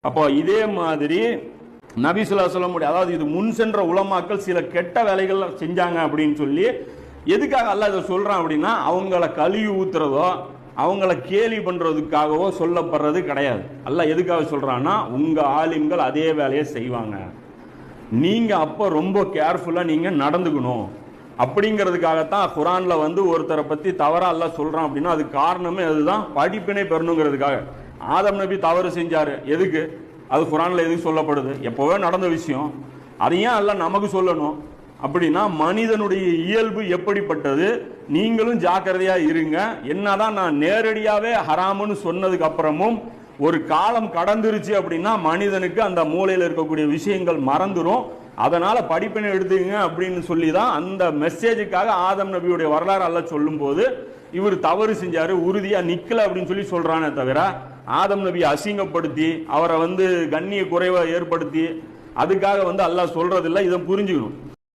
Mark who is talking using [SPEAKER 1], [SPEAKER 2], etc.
[SPEAKER 1] அப்போ இதே மாதிரி நபி ஸல்லல்லாஹு அலைஹி வஸல்லம், அதாவது இது முன் சென்ற உலமாக்கள் சில கெட்ட வேலைகள் செஞ்சாங்க அப்படின்னு சொல்லி எதுக்காக அல்லாஹ் இதை சொல்றான் அப்படின்னா, அவங்கள கழுவி ஊத்துறதோ அவங்கள கேலி பண்றதுக்காகவோ சொல்லப்படுறது கிடையாது. அல்லாஹ் எதுக்காக சொல்றான்னா, உங்க ஆலிம்கள் அதே வேலையை செய்வாங்க, நீங்க அப்போ ரொம்ப கேர்ஃபுல்லா நீங்க நடந்துக்கணும் அப்படிங்கிறதுக்காகத்தான் குர்ஆன்ல ஒருத்தரை பத்தி தவறா அல்லாஹ் சொல்றான் அப்படின்னா அது காரணமே அதுதான், படிப்பினை பெறணுங்கிறதுக்காக. ஆதம் நபி தவறு செஞ்சாரு, எதுக்கு? அது குர்ஆன்ல எதுக்கு சொல்லப்படுது? எப்போவே நடந்த விஷயம், அதையும் அல்லாஹ் நமக்கு சொல்லணும் அப்படின்னா மனிதனுடைய இயல்பு எப்படிப்பட்டது, நீங்களும் ஜாக்கிரதையா இருங்க. என்னதான் நான் நேரடியாவே ஹராமுன்னு சொன்னதுக்கு அப்புறமும் ஒரு காலம் கடந்துருச்சு அப்படின்னா மனிதனுக்கு அந்த மூளையில் இருக்கக்கூடிய விஷயங்கள் மறந்துடும். அதனால படிப்பினை எடுத்துங்க அப்படின்னு சொல்லி தான் அந்த மெசேஜுக்காக ஆதம் நபியுடைய வரலாறு அல்லாஹ் சொல்லும் போது இவர் தவறு செஞ்சாரு, உறுதியா நிக்கல அப்படின்னு சொல்லி சொல்றானே தவிர, ஆதம் நபியை அசிங்கப்படுத்தி அவரை கண்ணிய குறைவை ஏற்படுத்தி அதுக்காக அல்லாஹ் சொல்றதில்லை. இதை புரிஞ்சுக்கணும்.